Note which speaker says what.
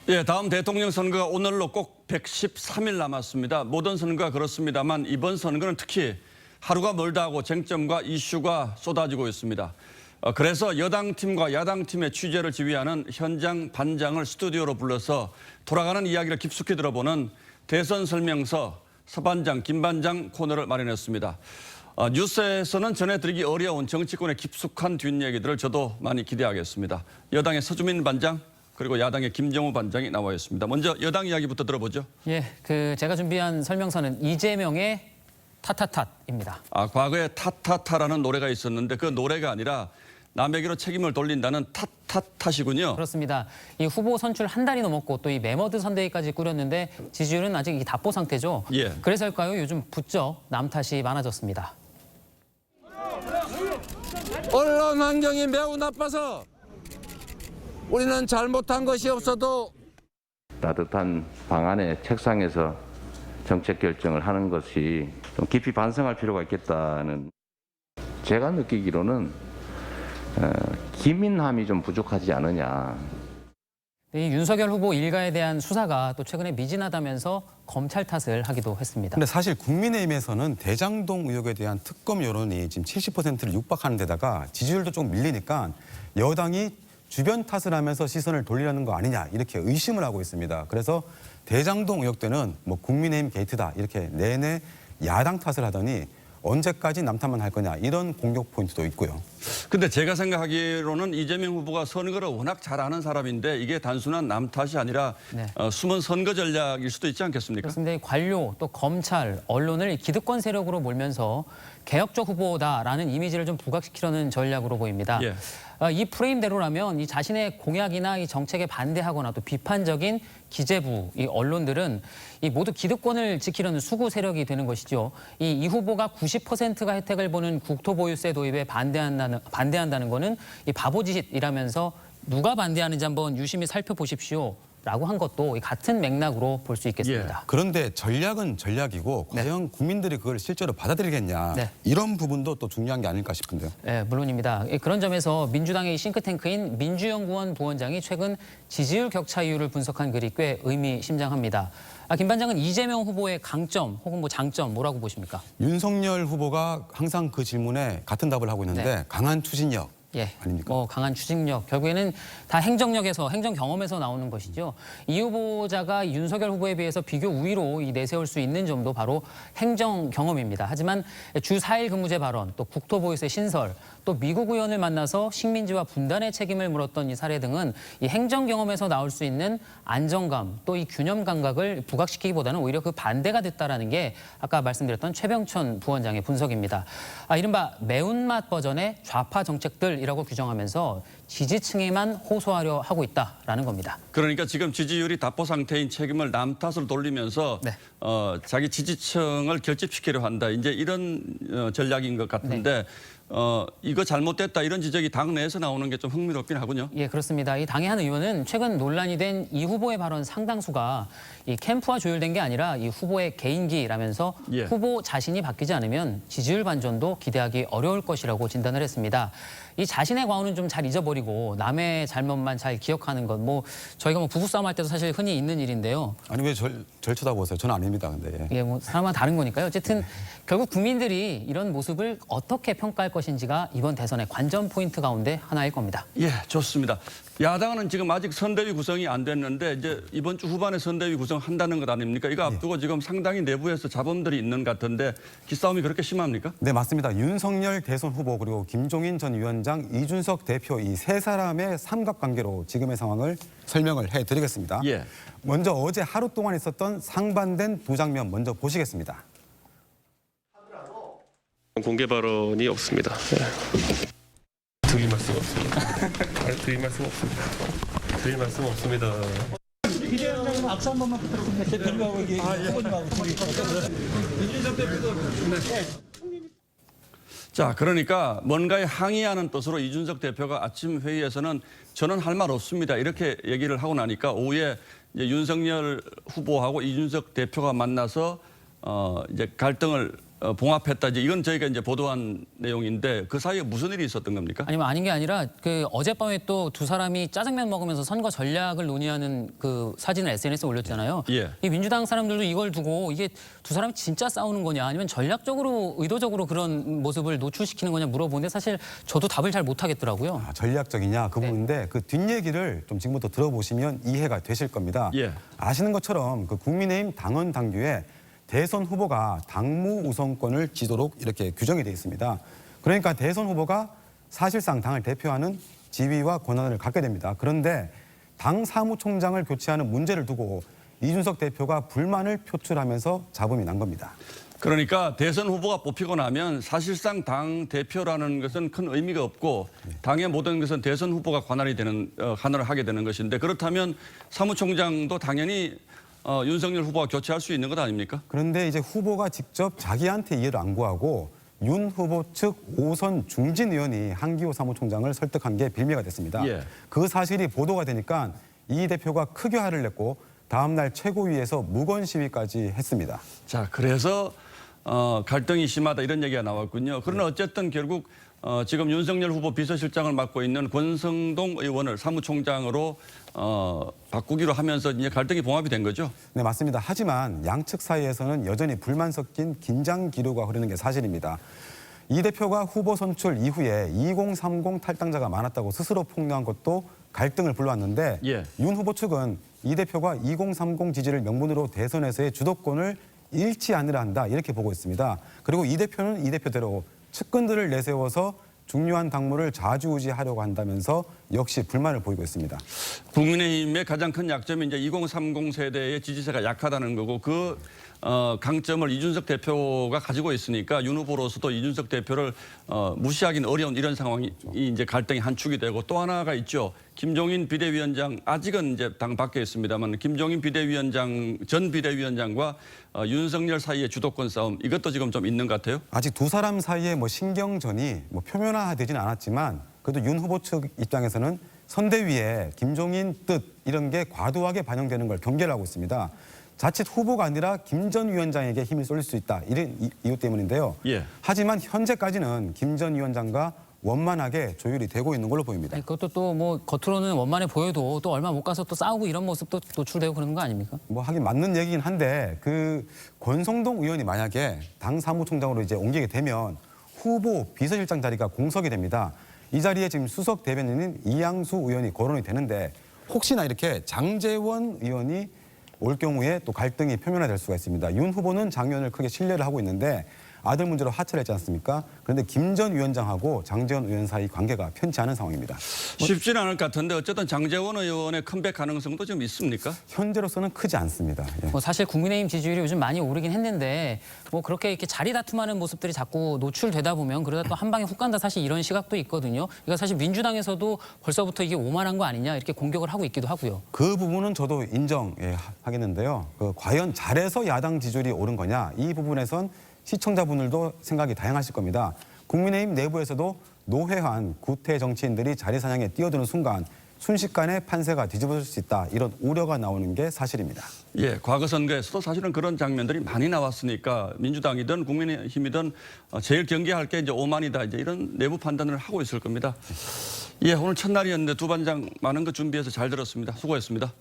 Speaker 1: 예, 다음 대통령 선거가 오늘로 꼭 113일 남았습니다. 모든 선거가 그렇습니다만 이번 선거는 특히 하루가 멀다 하고 쟁점과 이슈가 쏟아지고 있습니다. 그래서 여당팀과 야당팀의 취재를 지휘하는 현장 반장을 스튜디오로 불러서 돌아가는 이야기를 깊숙이 들어보는 대선 설명서 서반장, 김반장 코너를 마련했습니다. 뉴스에서는 전해드리기 어려운 정치권의 깊숙한 뒷얘기들을 저도 많이 기대하겠습니다. 여당의 서주민 반장, 그리고 야당의 김정우 반장이 나와 있습니다. 먼저 여당 이야기부터 들어보죠.
Speaker 2: 예, 제가 준비한 설명서는 이재명의 타타타입니다.
Speaker 1: 과거에 타타타라는 노래가 있었는데 그 노래가 아니라 남에게로 책임을 돌린다는 타타타시군요.
Speaker 2: 그렇습니다. 이 후보 선출 한 달이 넘었고 또 이 매머드 선대위까지 꾸렸는데 지지율은 아직 이 답보 상태죠.
Speaker 1: 예.
Speaker 2: 그래서일까요? 요즘 부쩍 남 탓이 많아졌습니다.
Speaker 3: 언론 환경이 매우 나빠서 우리는 잘못한 것이 없어도
Speaker 4: 따뜻한 방안의 책상에서 정책 결정을 하는 것이 좀 깊이 반성할 필요가 있겠다는, 제가 느끼기로는 기민함이 좀 부족하지 않느냐.
Speaker 2: 이 윤석열 후보 일가에 대한 수사가 또 최근에 미진하다면서 검찰 탓을 하기도 했습니다.
Speaker 5: 근데 사실 국민의힘에서는 대장동 의혹에 대한 특검 여론이 지금 70%를 육박하는 데다가 지지율도 좀 밀리니까 여당이 주변 탓을 하면서 시선을 돌리려는 거 아니냐 이렇게 의심을 하고 있습니다. 그래서 대장동 의혹 때는 뭐 국민의힘 게이트다 이렇게 내내 야당 탓을 하더니 언제까지 남 탓만 할 거냐 이런 공격 포인트도 있고요.
Speaker 1: 근데 제가 생각하기로는 이재명 후보가 선거를 워낙 잘하는 사람인데 이게 단순한 남 탓이 아니라
Speaker 2: 네.
Speaker 1: 숨은 선거 전략일 수도 있지 않겠습니까?
Speaker 2: 그렇습니다. 이 관료 또 검찰, 언론을 기득권 세력으로 몰면서 개혁적 후보다라는 이미지를 좀 부각시키려는 전략으로 보입니다.
Speaker 1: 예.
Speaker 2: 이 프레임대로라면 이 자신의 공약이나 이 정책에 반대하거나 또 비판적인 기재부, 이 언론들은 이 모두 기득권을 지키려는 수구 세력이 되는 것이죠. 이 후보가 90%가 혜택을 보는 국토보유세 도입에 반대한다는 거는 이 바보짓이라면서 누가 반대하는지 한번 유심히 살펴보십시오. 라고 한 것도 같은 맥락으로 볼 수 있겠습니다.
Speaker 5: 그런데 전략은 전략이고 과연 국민들이 그걸 실제로 받아들이겠냐
Speaker 2: 네.
Speaker 5: 이런 부분도 또 중요한 게 아닐까 싶은데요.
Speaker 2: 네, 물론입니다. 그런 점에서 민주당의 싱크탱크인 민주연구원 부원장이 최근 지지율 격차 이유를 분석한 글이 꽤 의미심장합니다. 김 반장은 이재명 후보의 강점 혹은 뭐 장점 뭐라고 보십니까?
Speaker 5: 윤석열 후보가 항상 그 질문에 같은 답을 하고 있는데
Speaker 2: 네.
Speaker 5: 강한 추진력.
Speaker 2: 예,
Speaker 5: 아닙니까?
Speaker 2: 뭐 강한 추진력, 결국에는 다 행정력에서, 행정 경험에서 나오는 것이죠. 이 후보자가 윤석열 후보에 비해서 비교 우위로 내세울 수 있는 점도 바로 행정 경험입니다. 하지만 주 4일 근무제 발언, 또 국토보유세 신설, 또 미국 의원을 만나서 식민지와 분단의 책임을 물었던 이 사례 등은 이 행정 경험에서 나올 수 있는 안정감, 또 이 균형 감각을 부각시키기보다는 오히려 그 반대가 됐다라는 게 아까 말씀드렸던 최병천 부원장의 분석입니다. 이른바 매운맛 버전의 좌파 정책들 이라고 규정하면서 지지층에만 호소하려 하고 있다라는 겁니다.
Speaker 1: 그러니까 지금 지지율이 답보 상태인 책임을 남 탓으로 돌리면서
Speaker 2: 네.
Speaker 1: 자기 지지층을 결집시키려 한다. 이제 이런 전략인 것 같은데 이거 잘못됐다 이런 지적이 당 내에서 나오는 게 좀 흥미롭긴 하군요.
Speaker 2: 예, 그렇습니다. 이 당의 한 의원은 최근 논란이 된 이 후보의 발언 상당수가 이 캠프와 조율된 게 아니라 이 후보의 개인기라면서
Speaker 1: 예.
Speaker 2: 후보 자신이 바뀌지 않으면 지지율 반전도 기대하기 어려울 것이라고 진단을 했습니다. 이 자신의 과오는 좀 잘 잊어버리고 남의 잘못만 잘 기억하는 것, 뭐 저희가 뭐 부부싸움 할 때도 사실 흔히 있는 일인데요.
Speaker 5: 아니 왜 절 쳐다보세요? 저는 아닙니다. 근데.
Speaker 2: 예, 뭐 사람마다 다른 거니까요. 어쨌든 결국 국민들이 이런 모습을 어떻게 평가할 것인지가 이번 대선의 관전 포인트 가운데 하나일 겁니다.
Speaker 1: 예, 좋습니다. 야당은 지금 아직 선대위 구성이 안 됐는데 이제 이번 주 후반에 선대위 구성한다는 것 아닙니까? 이거 앞두고 지금 상당히 내부에서 잡음들이 있는 것 같은데 기싸움이 그렇게 심합니까?
Speaker 5: 네, 맞습니다. 윤석열 대선 후보 그리고 김종인 전 위원장, 이준석 대표 이 세 사람의 삼각관계로 지금의 상황을 설명을 해드리겠습니다.
Speaker 1: 예.
Speaker 5: 먼저 어제 하루 동안 있었던 상반된 두 장면 먼저 보시겠습니다.
Speaker 6: 공개 발언이 없습니다. 드릴 말씀 없습니다. 드릴 말씀 없습니다. 드릴 말씀 없습니다.
Speaker 7: 비대위원장님 악수 한 번만 부탁드립니다. 대표님하고 후보님하고 둘이.
Speaker 1: 자, 그러니까 뭔가에 항의하는 뜻으로 이준석 대표가 아침 회의에서는 저는 할 말 없습니다. 이렇게 얘기를 하고 나니까 오후에 이제 윤석열 후보하고 이준석 대표가 만나서 이제 갈등을 봉합했다. 이건 저희가 이제 보도한 내용인데 그 사이에 무슨 일이 있었던 겁니까?
Speaker 2: 아니면 아닌 게 아니라 그 어젯밤에 또 두 사람이 짜장면 먹으면서 선거 전략을 논의하는 그 사진을 SNS에 올렸잖아요.
Speaker 1: 예.
Speaker 2: 이 민주당 사람들도 이걸 두고 이게 두 사람이 진짜 싸우는 거냐 아니면 전략적으로 의도적으로 그런 모습을 노출시키는 거냐 물어보는데 사실 저도 답을 잘 못하겠더라고요.
Speaker 5: 전략적이냐 그 부분인데 그 뒷얘기를 좀 지금부터 들어보시면 이해가 되실 겁니다.
Speaker 1: 예.
Speaker 5: 아시는 것처럼 그 국민의힘 당원 당규에 대선 후보가 당무 우선권을 지도록 이렇게 규정이 되어 있습니다. 그러니까 대선 후보가 사실상 당을 대표하는 지위와 권한을 갖게 됩니다. 그런데 당 사무총장을 교체하는 문제를 두고 이준석 대표가 불만을 표출하면서 잡음이 난 겁니다.
Speaker 1: 그러니까 대선 후보가 뽑히고 나면 사실상 당 대표라는 것은 큰 의미가 없고 당의 모든 것은 대선 후보가 관할을 하게 되는 것인데 그렇다면 사무총장도 당연히 윤석열 후보가 교체할 수 있는 것 아닙니까?
Speaker 5: 그런데 이제 후보가 직접 자기한테 이해를 안 구하고 윤 후보 측 5선 중진 의원이 한기호 사무총장을 설득한 게 빌미가 됐습니다.
Speaker 1: 예.
Speaker 5: 그 사실이 보도가 되니까 이 대표가 크게 화를 냈고 다음 날 최고위에서 무건 시위까지 했습니다.
Speaker 1: 자, 그래서 갈등이 심하다 이런 얘기가 나왔군요. 그러나 어쨌든 결국 지금 윤석열 후보 비서실장을 맡고 있는 권성동 의원을 사무총장으로 바꾸기로 하면서 이제 갈등이 봉합이 된 거죠.
Speaker 5: 네, 맞습니다. 하지만 양측 사이에서는 여전히 불만 섞인 긴장 기류가 흐르는 게 사실입니다. 이 대표가 후보 선출 이후에 2030 탈당자가 많았다고 스스로 폭로한 것도 갈등을 불러왔는데
Speaker 1: 예.
Speaker 5: 윤 후보 측은 이 대표가 2030 지지를 명분으로 대선에서의 주도권을 잃지 않으려 한다 이렇게 보고 있습니다. 그리고 이 대표는 이 대표대로 측근들을 내세워서 중요한 당무를 좌지우지하려고 한다면서 역시 불만을 보이고 있습니다.
Speaker 1: 국민의힘의 가장 큰 약점이 이제 2030 세대의 지지세가 약하다는 거고 그 강점을 이준석 대표가 가지고 있으니까 윤 후보로서도 이준석 대표를 무시하기는 어려운 이런 상황이 이제 갈등의 한 축이 되고 또 하나가 있죠. 김종인 비대위원장 아직은 이제 당 밖에 있습니다만 김종인 비대위원장 전 비대위원장과 윤석열 사이의 주도권 싸움 이것도 지금 좀 있는 것 같아요.
Speaker 5: 아직 두 사람 사이에 신경전이 표면화되지는 않았지만 그래도 윤 후보 측 입장에서는 선대위에 김종인 뜻 이런 게 과도하게 반영되는 걸 경계를 하고 있습니다. 자칫 후보가 아니라 김 전 위원장에게 힘이 쏠릴 수 있다. 이런 이유 때문인데요.
Speaker 1: 예.
Speaker 5: 하지만 현재까지는 김 전 위원장과 원만하게 조율이 되고 있는 걸로 보입니다.
Speaker 2: 아니, 그것도 또 뭐 겉으로는 원만해 보여도 또 얼마 못 가서 또 싸우고 이런 모습도 노출되고 그러는 거 아닙니까?
Speaker 5: 하긴 맞는 얘기긴 한데 그 권성동 의원이 만약에 당 사무총장으로 이제 옮기게 되면 후보 비서실장 자리가 공석이 됩니다. 이 자리에 지금 수석 대변인인 이양수 의원이 거론이 되는데 혹시나 이렇게 장제원 의원이 올 경우에 또 갈등이 표면화될 수가 있습니다. 윤 후보는 장 의원을 크게 신뢰를 하고 있는데 아들 문제로 하차를 했지 않습니까? 그런데 김 전 위원장하고 장제원 의원 사이 관계가 편치 않은 상황입니다.
Speaker 1: 쉽지는 않을 것 같은데 어쨌든 장제원 의원의 컴백 가능성도 좀 있습니까?
Speaker 5: 현재로서는 크지 않습니다. 예.
Speaker 2: 뭐 사실 국민의힘 지지율이 요즘 많이 오르긴 했는데 뭐 그렇게 이렇게 자리 다툼하는 모습들이 자꾸 노출되다 보면 그러다 또 한 방에 훅 간다 사실 이런 시각도 있거든요. 그러니까 사실 민주당에서도 벌써부터 이게 오만한 거 아니냐 이렇게 공격을 하고 있기도 하고요.
Speaker 5: 그 부분은 저도 인정하겠는데요. 과연 잘해서 야당 지지율이 오른 거냐 이 부분에선 시청자분들도 생각이 다양하실 겁니다. 국민의힘 내부에서도 노회한 구태 정치인들이 자리 사냥에 뛰어드는 순간 순식간에 판세가 뒤집어질 수 있다 이런 우려가 나오는 게 사실입니다.
Speaker 1: 예, 과거 선거에서도 사실은 그런 장면들이 많이 나왔으니까 민주당이든 국민의힘이든 제일 경계할 게 이제 오만이다 이제 이런 내부 판단을 하고 있을 겁니다. 예, 오늘 첫날이었는데 두 반장 많은 거 준비해서 잘 들었습니다. 수고했습니다.